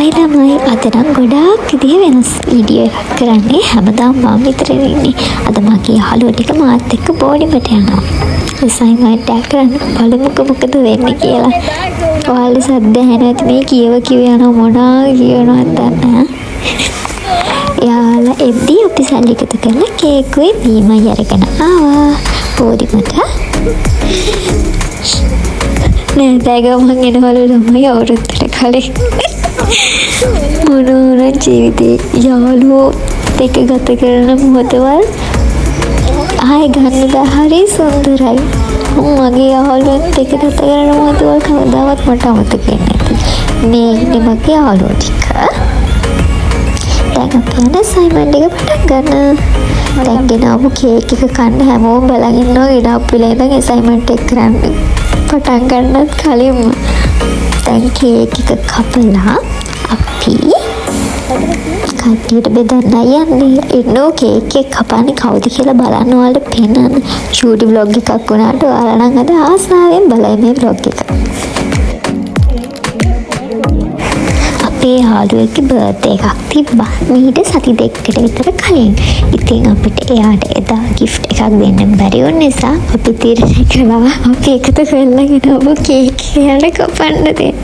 හයි ළමයි අද නම් ගොඩාක් විදිහ වෙනස් වීඩියෝ එකක් කරන්නේ හැමදාම මම විතරනේ ඉන්නේ. අද මගේ යාළුවෝ ටික මාත් එක්ක බෝඩිමට යනවා. අසයින්මන්ට් එකක් කරන්න බලමුකෝ මොකද වෙන්නේ කියලා. ඔයාලා සද්ද ඇහෙනවද මේ කියව යනවා මොනවා කියනවද නැහැ. යාළුවා එද්දී අපි සල්ලි එකතු කරලා කේකුයි බීමයි අරගෙන ආවා බෝඩිමට. නෑ දැගමන් එනවලු ළමයි අවුරුද්දට කලින්. මොනෝන ජීවිතේ යාළුවෝ දෙක ගත කරන මොහොතවල් ආයෙ ගන්න හරි සුන්දරයි. මගේ යාළුවන් දෙක ගත කරන මොහොතවල් කවදාවත් මට අමතක වෙන්නේ නැති. මේ ඉන්නේ මගේ යාළුවෝ ටික. දැන් අපි යන අසයින්මන්ට් එක පටන් ගන්න. දැන් ගෙනාවු කේක් එක කන්න හැමෝම බලන් ඉන්නවා. ගෙනාවු වෙලාවෙ ඉඳන් අසයින්මන්ට් එක කරන්න පටන් ගන්නත් කලින්ම දැන් කේක් එක කපලා අපි කට්ටියට බෙදන්න යන්නේ. ඉන්නෝ කේක් එක කපන්නේ කවුද කියලා බලන්න ඔයාලට පෙන්නන්න. චූටි vlog එකක් වුණාට ඔයාලා නම් අද ආසාවෙන් බලයි මේ vlog එක. අපේ යාළුවෙක්ගේ බර්ත්ඩේ එකක් තිබ්බා. මීට සති දෙකකට විතර කලින්. ඉතින් අපිට එයාට එදා gift එකක් දෙන්න බැරි වුණ නිසා අපි තීරණය කළා අපි එකතු කරලා ගෙනාවු කේක් එයාට කපන්න දෙන්න.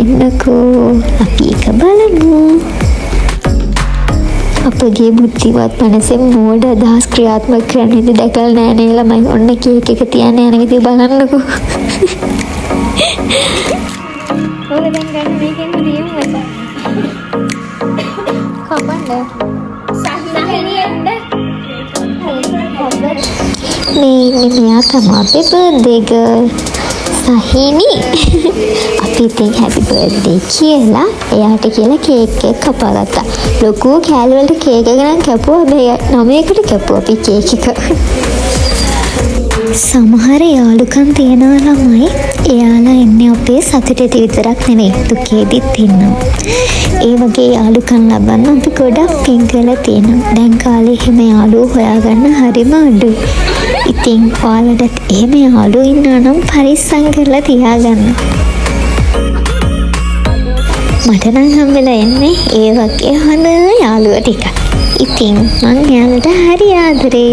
එන්නකෝ අපි එක බලමු. අපගේ බුද්ධිවත් මනසෙන් මෝඩ අදහස් ක්‍රියාත්මක කරන්නේ දැකලා නෑ නේ ළමයි. ඔන්න කේක් එක තියන්න යන විදිහ බලන්නකෝ. ඔය දැන් ගන්න මේකෙන් රියුම් වද. කපන්න. සහිනියෙන්ද? මේ මෙයා තමයි අපේ බර්ත්ඩේ ගර්ල්. සහිනි. අපි ඉතින් හැපි බර්ත්ඩේ කියලා එයාට කියලා කේක් එක කපාගත්තා. ලොකු කෑලි වලට කේක් එක නම් කැපුවා. හැබැයි 9කට කැපුවා අපි කේක් එක. සමහර යාළුකම් තියනවා ළමයි. එයාලා එන්නේ අපේ සතුටේදී විතරක් නෙවෙයි දුකේදීත් ඉන්නවා. ඒ වගේ යාළුකම් ලබන්න අපි ගොඩක් පින් කරලා තියෙනවා. දැන් කාලේ එහෙම යාළුවෝ හොයාගන්න හරිම අඩුයි. ඉතින් ඔයාලටත් එහෙම යාළුවෝ ඉන්නා නම් පරිස්සම් කරලා තියාගන්න. මට නම් හම්බෙලා එන්නේ ඒ වගේ හොඳ යාළුවෝ ටික. ඉතින් මං එයාලට හරි ආදරේ.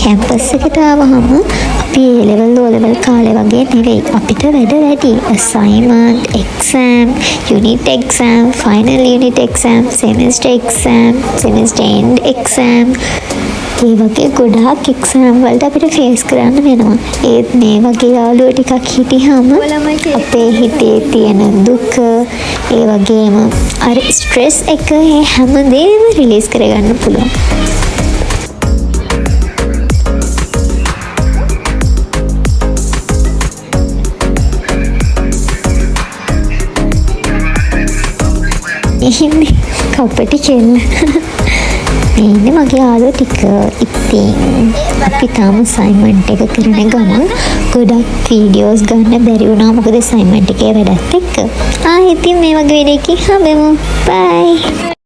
කැම්පස් එකට ආවහම අපි A level O level කාලේ වගේ නෙවෙයි. අපිට වැඩ වැඩි. assignment, exam, unit exam, final unit exam, semester exam, semester end exam. ඒ වගේ ගොඩාක් එක්සෑම් වලට අපිට ෆේස් කරන්න වෙනවා. ඒත් මේ වගේ යාළුවෝ ටිකක් හිටියාම අපේ හිතේ තියෙන දුක ඒ වගේම අර ස්ට්‍රෙස් එක හැමදේම රිලීස් කරගන්න පුළුවන්. ඉන්නේ කපටි කෙල්ල. මේ මගේ යාළුවෝ ටික. ඉතින් අපි තාම අසයින්මන්ට් එක කරන ගමන් ගොඩක් වීඩියෝස් ගන්න බැරි වුණා. මොකද අසයින්මන්ට් එකේ වැඩත් එක්ක. ඉතින් මේ වගේ වීඩියෝ එකකින් හම්බෙමු. බයි.